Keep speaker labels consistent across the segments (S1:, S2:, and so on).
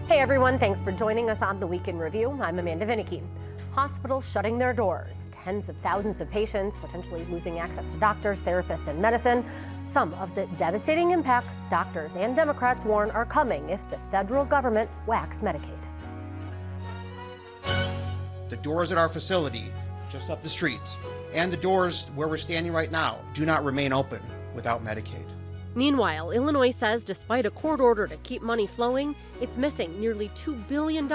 S1: Hey everyone, thanks for joining us on the Week in Review. I'm Amanda Vinicky. Hospitals shutting their doors, tens of thousands of patients potentially losing access to doctors, therapists, and medicine. Some of the devastating impacts doctors and Democrats warn are coming if the federal government whacks Medicaid.
S2: The doors at our facility, just up the street, and the doors where we're standing right now do not remain open without Medicaid.
S1: Meanwhile, Illinois says despite a court order to keep money flowing, it's missing nearly $2 billion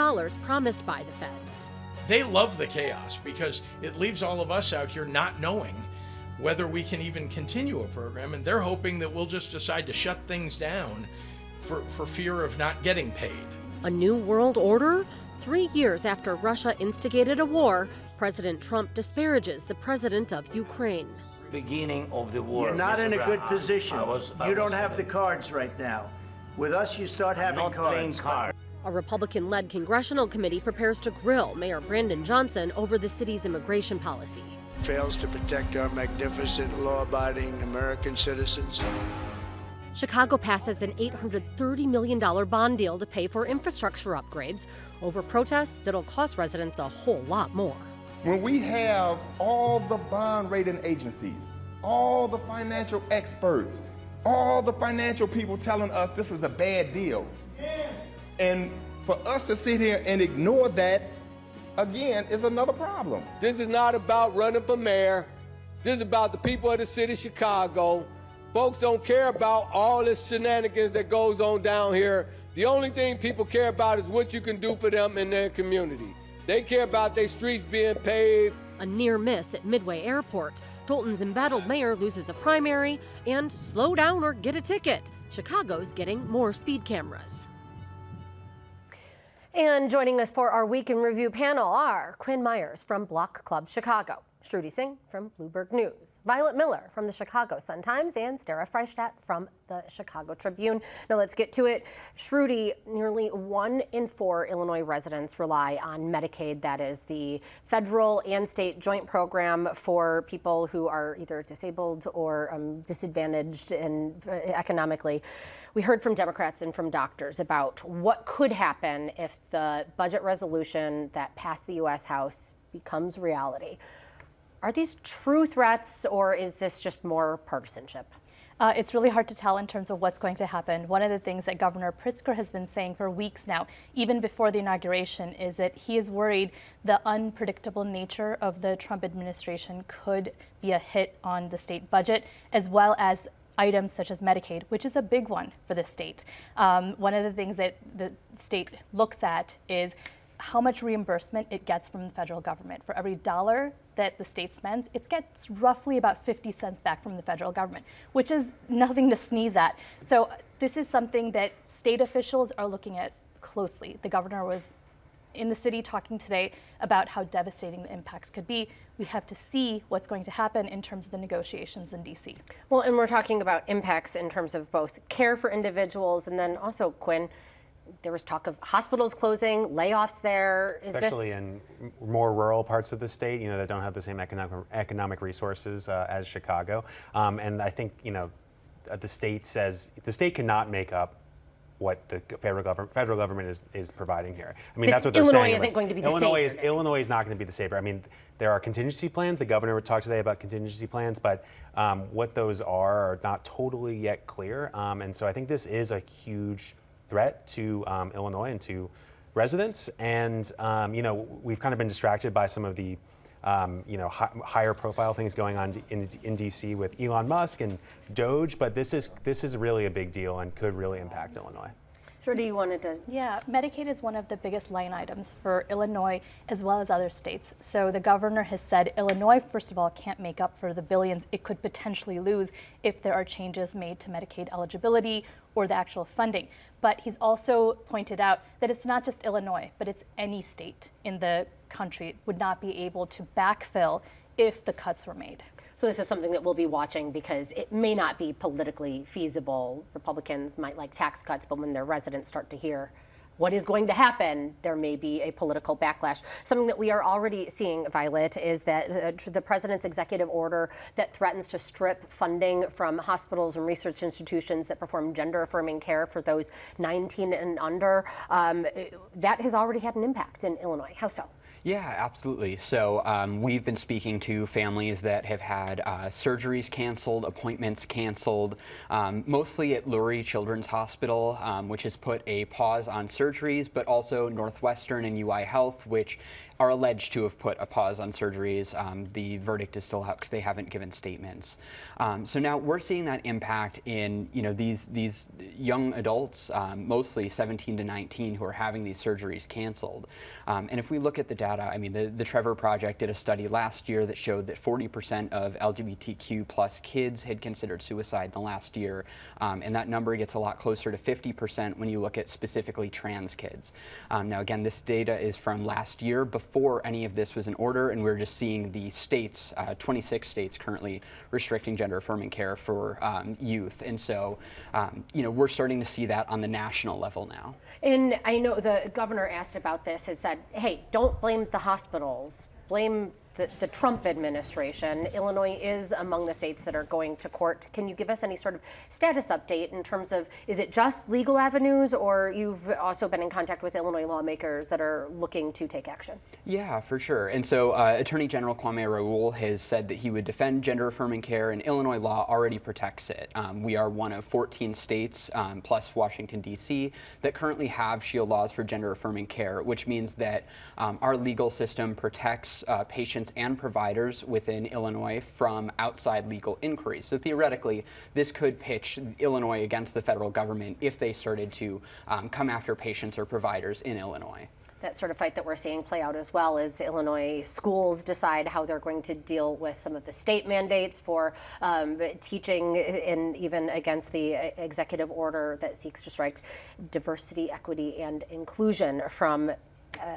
S1: promised by the feds.
S3: They love the chaos because it leaves all of us out here not knowing whether we can even continue a program, and they're hoping that we'll just decide to shut things down for fear of not getting paid.
S1: A new world order? 3 years after Russia instigated a war, President Trump disparages the president of Ukraine.
S4: Beginning of the war.
S5: You're not in a good position. You don't have the
S4: the
S5: cards right now. With us, you start having
S4: not playing
S5: cards.
S4: cards.
S1: A Republican-led congressional committee prepares to grill Mayor Brandon Johnson over the city's immigration policy.
S6: Fails to protect our magnificent, law-abiding American citizens.
S1: Chicago passes an $830 million bond deal to pay for infrastructure upgrades. Over protests, it'll cost residents a whole lot more.
S7: When we have all the bond rating agencies, all the financial experts, all the financial people telling us this is a bad deal, and for us to sit here and ignore that, again, is another problem.
S8: This is not about running for mayor. This is about the people of the city of Chicago. Folks don't care about all this shenanigans that goes on down here. The only thing people care about is what you can do for them in their community. They care about their streets being paved.
S1: A near miss at Midway Airport. Dolton's embattled mayor loses a primary, and slow down or get a ticket. Chicago's getting more speed cameras. And joining us for our Week in Review panel are Quinn Myers from Block Club Chicago, Shruti Singh from Bloomberg News, Violet Miller from the Chicago Sun-Times, and Stara Freistadt from the Chicago Tribune. Now let's get to it. Shruti, nearly 1 in 4 Illinois residents rely on Medicaid. That is the federal and state joint program for people who are either disabled or disadvantaged economically. We heard from Democrats and from doctors about what could happen if the budget resolution that passed the U.S. House becomes reality. Are these true threats, or is this just more partisanship?
S9: It's really hard to tell in terms of what's going to happen. One of the things that Governor Pritzker has been saying for weeks now, even before the inauguration, is that he is worried the unpredictable nature of the Trump administration could be a hit on the state budget, as well as items such as Medicaid, which is a big one for the state. One of the things that the state looks at is how much reimbursement it gets from the federal government. For every dollar that the state spends, it gets roughly about 50 cents back from the federal government, which is nothing to sneeze at. So this is something that state officials are looking at closely. The governor was in the city talking today about how devastating the impacts could be. We have to see what's going to happen in terms of the negotiations in D.C.
S1: Well, and we're talking about impacts in terms of both care for individuals and then also, Quinn, there was talk of hospitals closing, layoffs there.
S10: Especially in more rural parts of the state, that don't have the same economic resources as Chicago. And I think, the state says the state cannot make up what the federal government is providing here. I mean, that's what they're saying.
S1: Illinois isn't going to be the savior.
S10: Illinois is not going to be the savior. I mean, there are contingency plans. The governor talked today about contingency plans, but what those are not totally yet clear. And so I think this is a huge threat to Illinois and to residents. And, we've kind of been distracted by some of the, higher profile things going on in D.C. with Elon Musk and Doge, but this is really a big deal and could really impact Illinois.
S1: Shruti, you wanted to?
S9: Yeah, Medicaid is one of the biggest line items for Illinois as well as other states. So the governor has said Illinois, first of all, can't make up for the billions it could potentially lose if there are changes made to Medicaid eligibility or the actual funding. But he's also pointed out that it's not just Illinois, but it's any state in the country would not be able to backfill if the cuts were made.
S1: So this is something that we'll be watching because it may not be politically feasible. Republicans might like tax cuts, but when their residents start to hear what is going to happen, there may be a political backlash. Something that we are already seeing, Violet, is that the president's executive order that threatens to strip funding from hospitals and research institutions that perform gender-affirming care for those 19 and under, that has already had an impact in Illinois. How so?
S11: Yeah, absolutely. So we've been speaking to families that have had surgeries canceled, appointments canceled, mostly at Lurie Children's Hospital, which has put a pause on surgeries, but also Northwestern and UI Health, which are alleged to have put a pause on surgeries. The verdict is still out because they haven't given statements. So now we're seeing that impact in these young adults, mostly 17 to 19, who are having these surgeries canceled. And if we look at the data, I mean, the Trevor Project did a study last year that showed that 40% of LGBTQ plus kids had considered suicide in the last year. And that number gets a lot closer to 50% when you look at specifically trans kids. Now, again, this data is from last year before any of this was in order, and we're just seeing the states, 26 states currently restricting gender-affirming care for youth. And so, we're starting to see that on the national level now.
S1: And I know the governor asked about this, has said, hey, don't blame the hospitals, blame the Trump administration. Illinois is among the states that are going to court. Can you give us any sort of status update in terms of, is it just legal avenues, or you've also been in contact with Illinois lawmakers that are looking to take action?
S11: Yeah, for sure. And so Attorney General Kwame Raoul has said that he would defend gender-affirming care, and Illinois law already protects it. We are one of 14 states, plus Washington, D.C., that currently have shield laws for gender-affirming care, which means that our legal system protects patients and providers within Illinois from outside legal inquiries. So theoretically, this could pitch Illinois against the federal government if they started to come after patients or providers in Illinois.
S1: That sort of fight that we're seeing play out as well as Illinois schools decide how they're going to deal with some of the state mandates for teaching, and even against the executive order that seeks to strike diversity, equity, and inclusion from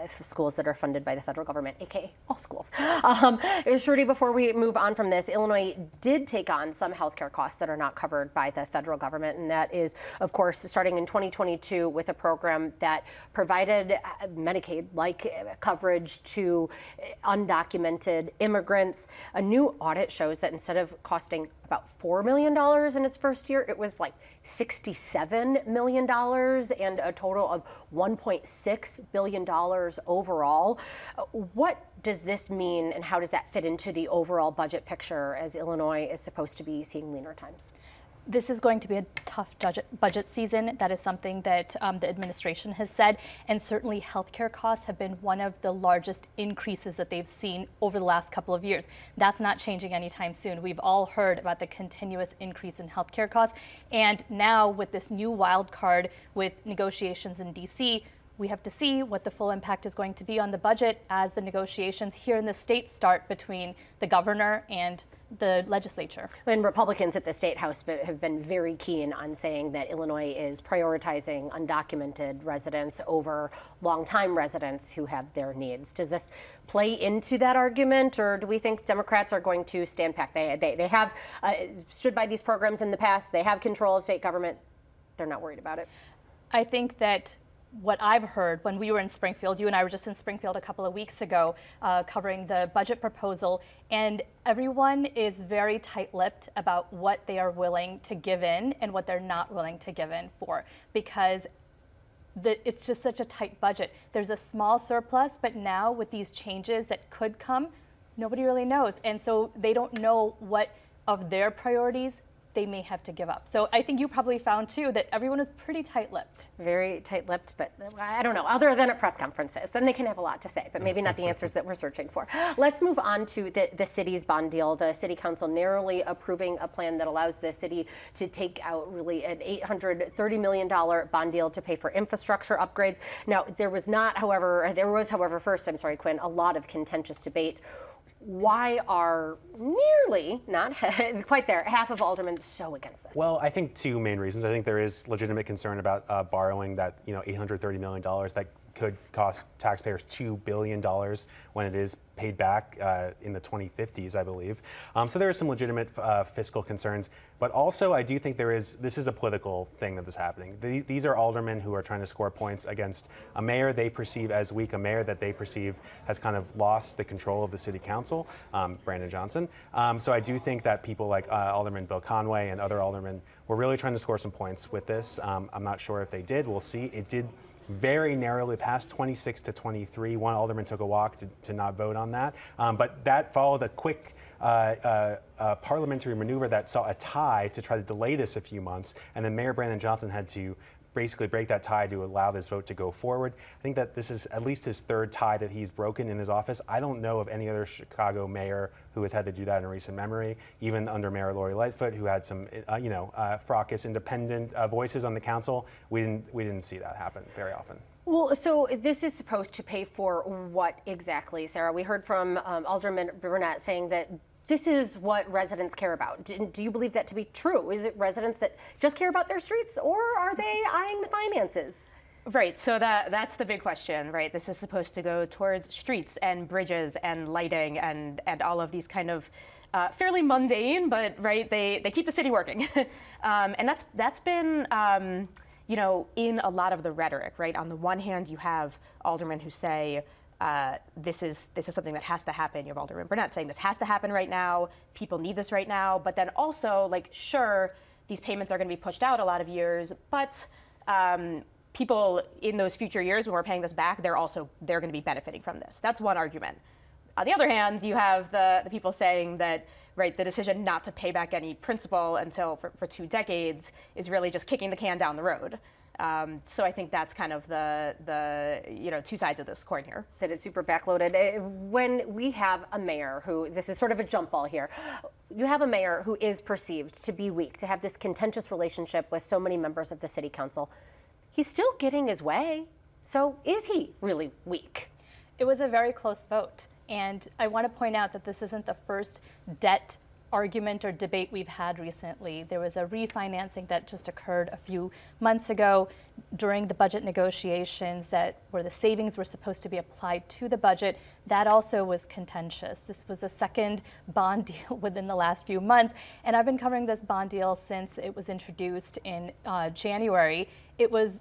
S1: schools that are funded by the federal government, aka all schools. Shruti, before we move on from this, Illinois did take on some healthcare costs that are not covered by the federal government, and that is, of course, starting in 2022 with a program that provided Medicaid-like coverage to undocumented immigrants. A new audit shows that instead of costing about $4 million in its first year, it was like $67 million and a total of $1.6 billion overall. What does this mean, and how does that fit into the overall budget picture as Illinois is supposed to be seeing leaner times?
S9: This is going to be a tough budget season. That is something that the administration has said, and certainly healthcare costs have been one of the largest increases that they've seen over the last couple of years. That's not changing anytime soon. We've all heard about the continuous increase in healthcare costs, and now with this new wild card with negotiations in DC, we have to see what the full impact is going to be on the budget as the negotiations here in the state start between the governor and the legislature.
S1: And Republicans at the State House have been very keen on saying that Illinois is prioritizing undocumented residents over longtime residents who have their needs. Does this play into that argument, or do we think Democrats are going to stand back? They have stood by these programs in the past. They have control of state government. They're not worried about it.
S9: I think that what I've heard when we were in Springfield, you and I were just in Springfield a couple of weeks ago covering the budget proposal, and everyone is very tight-lipped about what they are willing to give in and what they're not willing to give in for, because it's just such a tight budget. There's a small surplus, but now with these changes that could come, nobody really knows. And so they don't know what of their priorities they may have to give up. So I think you probably found too that everyone is pretty tight-lipped.
S1: Very tight-lipped, but I don't know, other than at press conferences, then they can have a lot to say, but maybe not the answers that we're searching for. Let's move on to the city's bond deal. The city council narrowly approving a plan that allows the city to take out really an $830 million bond deal to pay for infrastructure upgrades. Now, there was, however, first, Quinn, a lot of contentious debate. Why are nearly, not quite there, half of aldermen so against this?
S10: Well, I think two main reasons. I think there is legitimate concern about borrowing that $830 million that could cost taxpayers $2 billion when it is paid back in the 2050s, I believe. So there are some legitimate fiscal concerns, but also I do think this is a political thing that is happening. These are aldermen who are trying to score points against a mayor they perceive as weak, a mayor that they perceive has kind of lost the control of the city council, Brandon Johnson. So I do think that people like Alderman Bill Conway and other aldermen were really trying to score some points with this. I'm not sure if they did. We'll see. It did very narrowly passed, 26 to 23. One alderman took a walk to not vote on that. But that followed a quick parliamentary maneuver that saw a tie to try to delay this a few months. And then Mayor Brandon Johnson had to basically break that tie to allow this vote to go forward. I think that this is at least his third tie that he's broken in his office. I don't know of any other Chicago mayor who has had to do that in recent memory, even under Mayor Lori Lightfoot, who had some fracas independent voices on the council. We didn't see that happen very often.
S1: Well, so this is supposed to pay for what exactly, Sarah? We heard from Alderman Brunette saying that this is what residents care about. Do you believe that to be true? Is it residents that just care about their streets, or are they eyeing the finances?
S12: Right, so that's the big question, right? This is supposed to go towards streets and bridges and lighting and all of these kind of fairly mundane, but right, they keep the city working. And that's been in a lot of the rhetoric, right? On the one hand, you have aldermen who say, this is something that has to happen. You have Alderman Burnett saying this has to happen right now. People need this right now. But then also, like, sure, these payments are going to be pushed out a lot of years, but people in those future years when we're paying this back, they're going to be benefiting from this. That's one argument. On the other hand, you have the people saying that, right, the decision not to pay back any principal until for 2 decades is really just kicking the can down the road. So I think that's kind of the two sides of this coin here.
S1: That it's super backloaded. When we have a mayor who, this is sort of a jump ball here, you have a mayor who is perceived to be weak, to have this contentious relationship with so many members of the city council. He's still getting his way. So is he really weak?
S9: It was a very close vote. And I want to point out that this isn't the first debt argument or debate we've had recently. There was a refinancing that just occurred a few months ago during the budget negotiations where the savings were supposed to be applied to the budget. That also was contentious. This was a second bond deal within the last few months. And I've been covering this bond deal since it was introduced in January. It was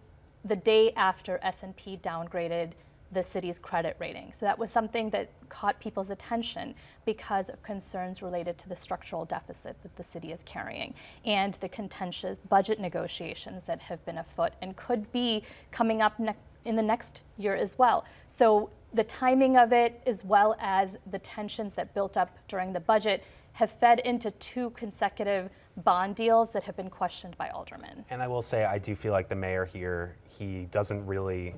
S9: the day after S&P downgraded the city's credit rating. So that was something that caught people's attention because of concerns related to the structural deficit that the city is carrying and the contentious budget negotiations that have been afoot and could be coming up in the next year as well. So the timing of it, as well as the tensions that built up during the budget, have fed into 2 consecutive bond deals that have been questioned by aldermen.
S10: And I will say, I do feel like the mayor here, he doesn't really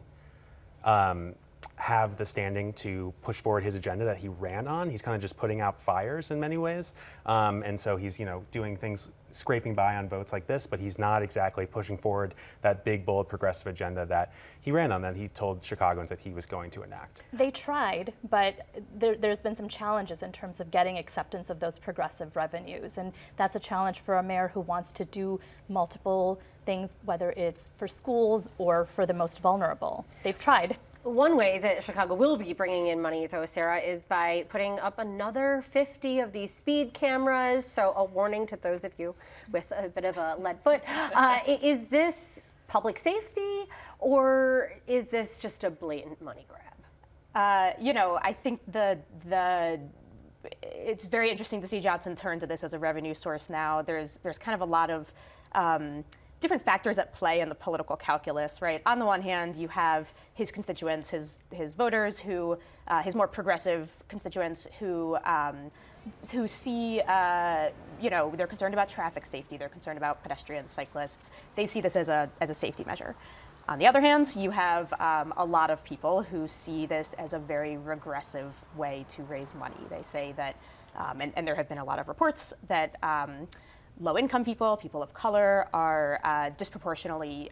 S10: have the standing to push forward his agenda that he ran on. He's kind of just putting out fires in many ways. And so he's, doing things, scraping by on votes like this, but he's not exactly pushing forward that big, bold, progressive agenda that he ran on, that he told Chicagoans that he was going to enact.
S9: They tried, but there's been some challenges in terms of getting acceptance of those progressive revenues. And that's a challenge for a mayor who wants to do multiple things, whether it's for schools or for the most vulnerable. They've tried.
S1: One way that Chicago will be bringing in money, though, Sarah, is by putting up another 50 of these speed cameras. So a warning to those of you with a bit of a lead foot. Is this public safety, or is this just a blatant money grab?
S12: I think it's very interesting to see Johnson turn to this as a revenue source now. There's kind of a lot of different factors at play in the political calculus, right? On the one hand, you have his constituents, his voters, his more progressive constituents who see, they're concerned about traffic safety, they're concerned about pedestrians, cyclists. They see this as a safety measure. On the other hand, you have a lot of people who see this as a very regressive way to raise money. They say that, and there have been a lot of reports that low-income people of color, are disproportionately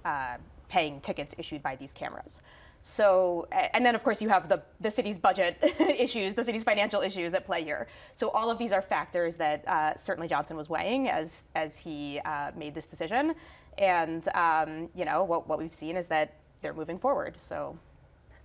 S12: paying tickets issued by these cameras. So, and then of course you have the city's budget issues, the city's financial issues at play here. So all of these are factors that certainly Johnson was weighing as he made this decision. And what we've seen is that they're moving forward. So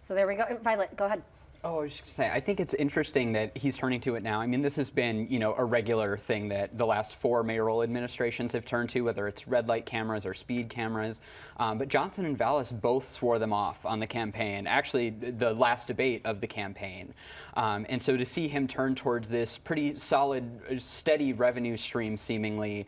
S1: there we go. Violet, go ahead.
S11: Oh, I was just gonna say, I think it's interesting that he's turning to it now. I mean, this has been, a regular thing that the last 4 mayoral administrations have turned to, whether it's red light cameras or speed cameras. But Johnson and Vallis both swore them off on the campaign, actually the last debate of the campaign. And so to see him turn towards this pretty solid, steady revenue stream, seemingly,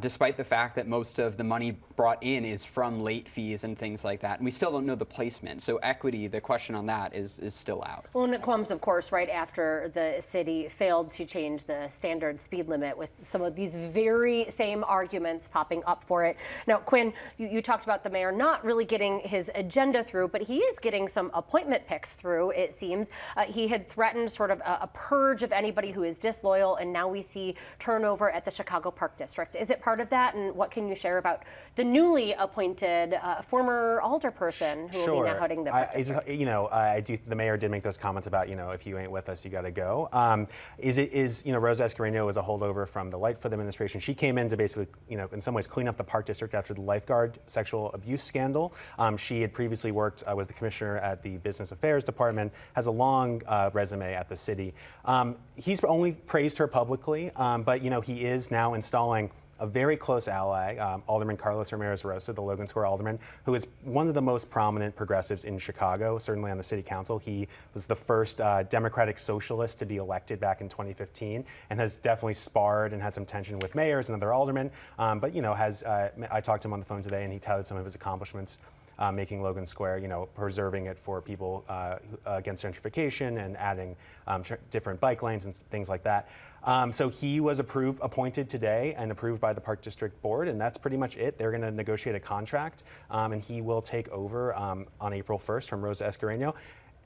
S11: despite the fact that most of the money brought in is from late fees and things like that. And we still don't know the placement. So equity, the question on that is still out.
S1: Well, and it comes, of course, right after the city failed to change the standard speed limit, with some of these very same arguments popping up for it. Now, Quinn, you talked about the mayor not really getting his agenda through, but he is getting some appointment picks through, it seems. He had threatened sort of a purge of anybody who is disloyal, and now we see turnover at the Chicago Park District. Is it part of that? And what can you share about the newly appointed former alderperson who will be now heading the Park District?
S10: The mayor did make those comments about, if you ain't with us, you got to go. Rosa Escarino was a holdover from the Lightfoot administration. She came in to basically, in some ways clean up the Park District after the lifeguard sexual abuse scandal. She had previously worked, was the commissioner at the Business Affairs Department, has a long resume at the city. He's only praised her publicly, but, he is now installing a very close ally, Alderman Carlos Ramirez-Rosa, the Logan Square alderman, who is one of the most prominent progressives in Chicago, certainly on the city council. He was the first Democratic socialist to be elected back in 2015, and has definitely sparred and had some tension with mayors and other aldermen. I talked to him on the phone today, and he touted some of his accomplishments. Making Logan Square, preserving it for people against gentrification and adding different bike lanes and things like that. So he was appointed today and approved by the Park District Board, and that's pretty much it. They're going to negotiate a contract, and he will take over on April 1st from Rosa Escarino.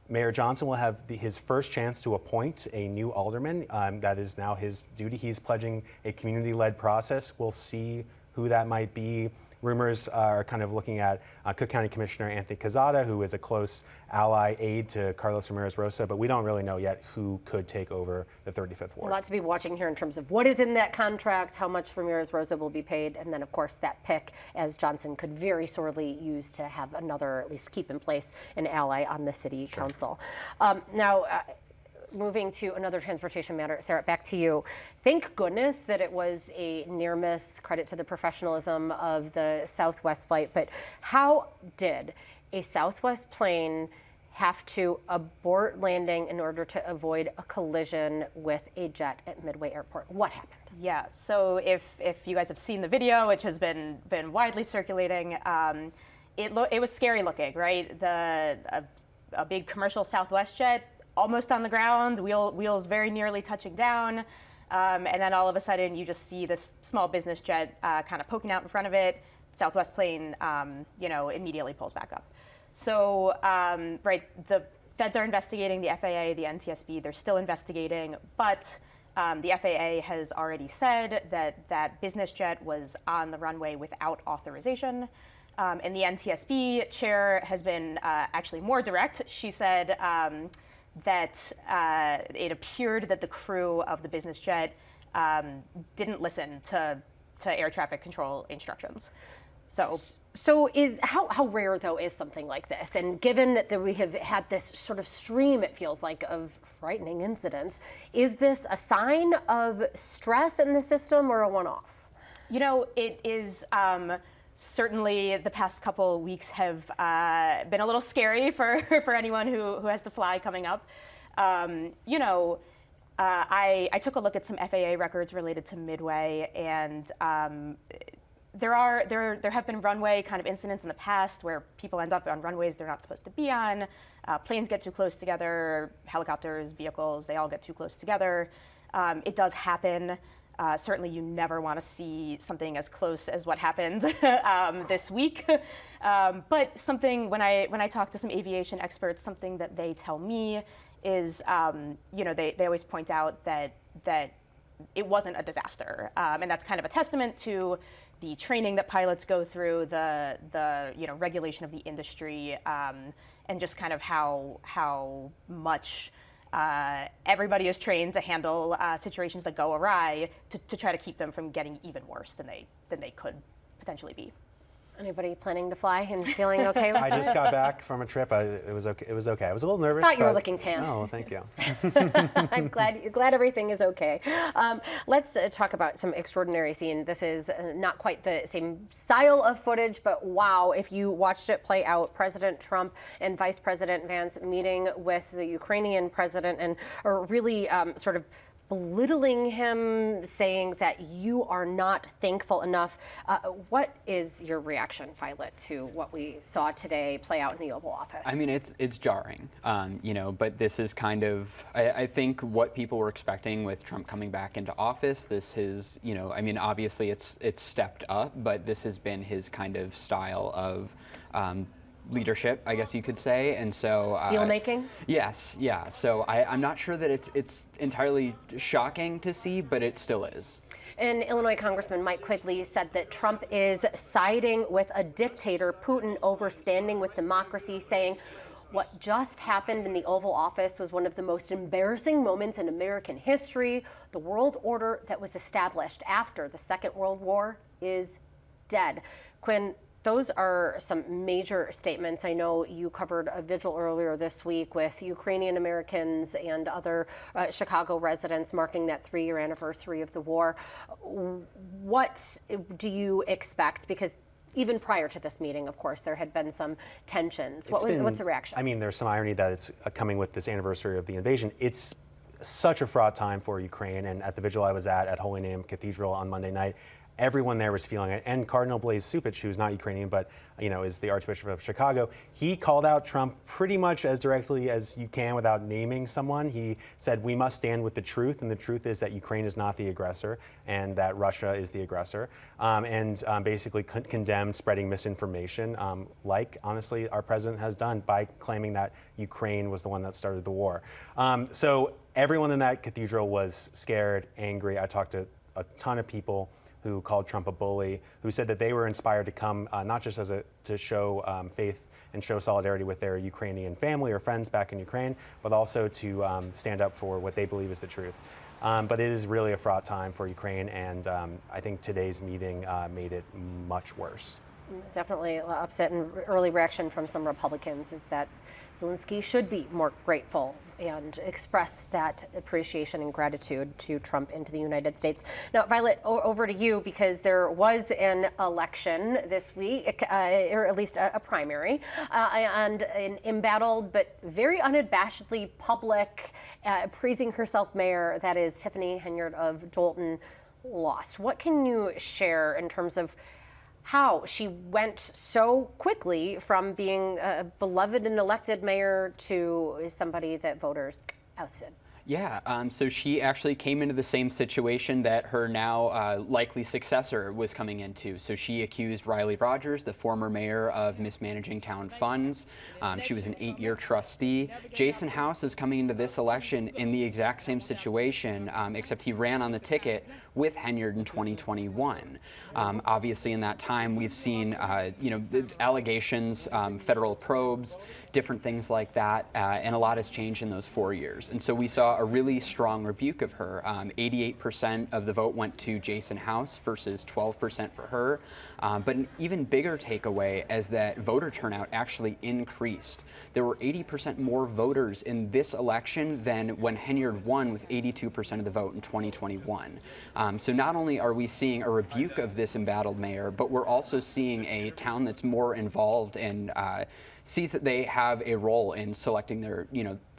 S10: Mayor Johnson will have his first chance to appoint a new alderman. That is now his duty. He's pledging a community-led process. We'll see who that might be. Rumors are kind of looking at Cook County Commissioner Anthony Quezada, who is a close ally aide to Carlos Ramirez-Rosa, but we don't really know yet who could take over the 35th Ward.
S1: A lot to be watching here in terms of what is in that contract, how much Ramirez-Rosa will be paid, and then, of course, that pick, as Johnson could very sorely use to have another, at least keep in place, an ally on the city council. Moving to another transportation matter, Sarah, back to you. Thank goodness that it was a near miss, credit to the professionalism of the Southwest flight, but how did a Southwest plane have to abort landing in order to avoid a collision with a jet at Midway Airport? What happened?
S12: Yeah, so if you guys have seen the video, which has been widely circulating, it was scary looking, right? A big commercial Southwest jet, almost on the ground, wheels very nearly touching down, and then all of a sudden you just see this small business jet kind of poking out in front of it. Southwest plane, immediately pulls back up. So, the feds are investigating, the FAA, the NTSB, they're still investigating, but the FAA has already said that business jet was on the runway without authorization. And the NTSB chair has been actually more direct. She said that it appeared that the crew of the business jet didn't listen to air traffic control instructions. So
S1: how rare though is something like this? And given that we have had this sort of stream, it feels like, of frightening incidents, is this a sign of stress in the system or a one-off?
S12: It is. Certainly, the past couple weeks have been a little scary for anyone who has to fly coming up. I took a look at some FAA records related to Midway, and there have been runway kind of incidents in the past where people end up on runways they're not supposed to be on. Planes get too close together, helicopters, vehicles, they all get too close together. It does happen. Certainly you never want to see something as close as what happened this week. But something, when I talk to some aviation experts, something that they tell me is, they always point out that it wasn't a disaster. And that's kind of a testament to the training that pilots go through, the regulation of the industry, and just kind of how much everybody is trained to handle situations that go awry to try to keep them from getting even worse than they could potentially be.
S1: Anybody planning to fly and feeling okay with
S10: I
S1: that?
S10: just got back from a trip. It was okay. It was okay. I was a little nervous.
S1: Thought you were looking tan.
S10: Oh, thank you.
S1: I'm glad everything is okay. Let's talk about some extraordinary scene. This is not quite the same style of footage, but wow, if you watched it play out, President Trump and Vice President Vance meeting with the Ukrainian president and are really sort of belittling him, saying that you are not thankful enough. What is your reaction, Violet, to what we saw today play out in the Oval Office?
S11: I mean, it's jarring, you know, but this is kind of, I think what people were expecting with Trump coming back into office. This is, you know, I mean, obviously it's stepped up, but this has been his kind of style of leadership, I guess you could say, and so
S1: deal making.
S11: Yes, yeah. So I'm not sure that it's entirely shocking to see, but it still is.
S1: And Illinois Congressman Mike Quigley said that Trump is siding with a dictator, Putin, over standing with democracy, saying what just happened in the Oval Office was one of the most embarrassing moments in American history. The world order that was established after the Second World War is dead. Quinn, those are some major statements. I know you covered a vigil earlier this week with Ukrainian Americans and other Chicago residents marking that 3-year anniversary of the war. What do you expect? Because even prior to this meeting, of course, there had been some tensions. What's the reaction?
S10: I mean, there's some irony that it's coming with this anniversary of the invasion. It's such a fraught time for Ukraine, and at the vigil I was at Holy Name Cathedral on Monday night, everyone there was feeling it. And Cardinal Blaise Cupich, who's not Ukrainian, but is the Archbishop of Chicago, he called out Trump pretty much as directly as you can without naming someone. He said, we must stand with the truth, and the truth is that Ukraine is not the aggressor and that Russia is the aggressor, and basically condemned spreading misinformation, like, honestly, our president has done by claiming that Ukraine was the one that started the war. So everyone in that cathedral was scared, angry. I talked to a ton of people who called Trump a bully, who said that they were inspired to come not just to show faith and show solidarity with their Ukrainian family or friends back in Ukraine, but also to stand up for what they believe is the truth. But it is really a fraught time for Ukraine, and I think today's meeting made it much worse.
S1: Definitely upset, and early reaction from some Republicans is that Zelenskyy should be more grateful and express that appreciation and gratitude to Trump into the United States. Now, Violet, over to you, because there was an election this week, or at least a primary, and an embattled but very unabashedly public, praising herself mayor, that is Tiffany Henyard of Dolton, lost. What can you share in terms of how she went so quickly from being a beloved and elected mayor to somebody that voters ousted?
S11: Yeah, so she actually came into the same situation that her now likely successor was coming into. So she accused Riley Rogers, the former mayor, of mismanaging town funds. She was an 8-year trustee. Jason House is coming into this election in the exact same situation, except he ran on the ticket with Henyard in 2021. Obviously, in that time, we've seen, the allegations, federal probes, different things like that, and a lot has changed in those 4 years. And so we saw a really strong rebuke of her. 88% of the vote went to Jason House versus 12% for her. But an even bigger takeaway is that voter turnout actually increased. There were 80% more voters in this election than when Henyard won with 82% of the vote in 2021. So not only are we seeing a rebuke of this embattled mayor, but we're also seeing a town that's more involved and sees that they have a role in selecting their,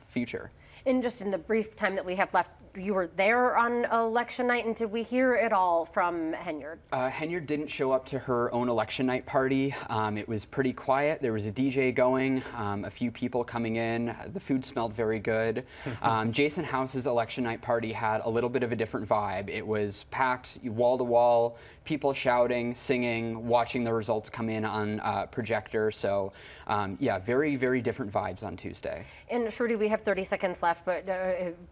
S11: future.
S1: And just in the brief time that we have left, you were there on election night, and did we hear it all from Henyard?
S11: Henyard didn't show up to her own election night party. It was pretty quiet. There was a DJ going, a few people coming in. The food smelled very good. Jason House's election night party had a little bit of a different vibe. It was packed wall to wall, people shouting, singing, watching the results come in on projector. So yeah, very, very different vibes on Tuesday.
S1: And Shruti, we have have 30 seconds left, but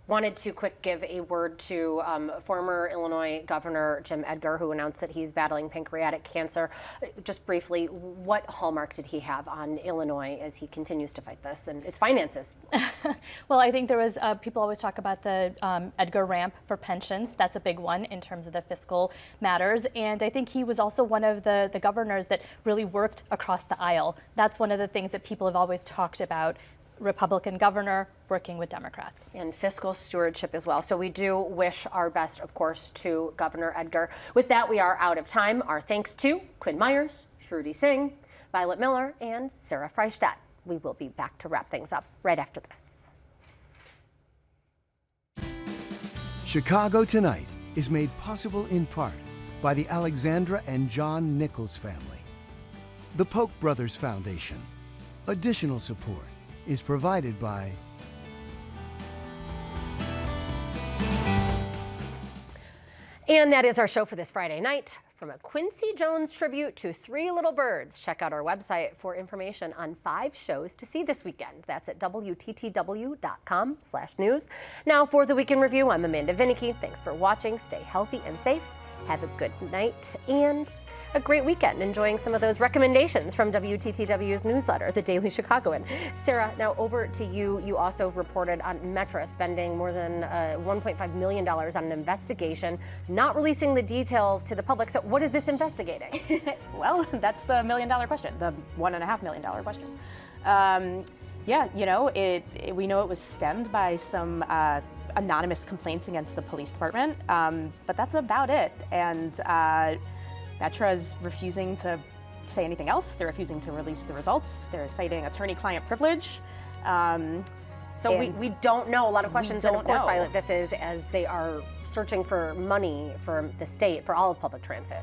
S1: wanted to quick give a word to former Illinois Governor Jim Edgar, who announced that he's battling pancreatic cancer. Just briefly, what hallmark did he have on Illinois as he continues to fight this and its finances?
S9: Well, I think there was, people always talk about the Edgar ramp for pensions. That's a big one in terms of the fiscal matters. And I think he was also one of the governors that really worked across the aisle. That's one of the things that people have always talked about. Republican governor working with Democrats.
S1: And fiscal stewardship as well. So we do wish our best, of course, to Governor Edgar. With that, we are out of time. Our thanks to Quinn Myers, Shruti Singh, Violet Miller, and Sarah Freistadt. We will be back to wrap things up right after this.
S13: Chicago Tonight is made possible in part by the Alexandra and John Nichols family, the Polk Brothers Foundation. Additional support is provided by
S1: And that is our show for this Friday night. From a Quincy Jones tribute to Three Little Birds, check out our website for information on 5 shows to see this weekend. That's at WTTW.com/news. Now for the Week in Review, I'm Amanda Vinicky. Thanks for watching. Stay healthy and safe. Have a good night and a great weekend, enjoying some of those recommendations from WTTW's newsletter, The Daily Chicagoan. Sarah, now over to you. You also reported on Metra spending more than $1.5 million on an investigation, not releasing the details to the public. So what is this investigating?
S12: Well, that's the million-dollar question, the $1.5 million question. Yeah, you know, we know it was stemmed by some anonymous complaints against the police department, but that's about it. And Metra is refusing to say anything else. They're refusing to release the results. They're citing attorney-client privilege.
S1: So we don't know. A lot of questions, and of course, Violet, this is as they are searching for money for the state for all of public transit.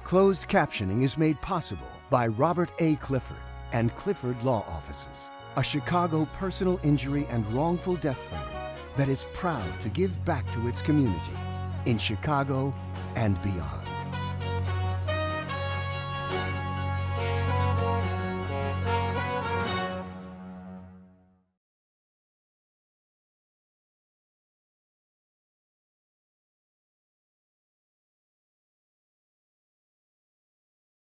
S13: Closed captioning is made possible by Robert A. Clifford and Clifford Law Offices, a Chicago personal injury and wrongful death firm that is proud to give back to its community in Chicago and beyond.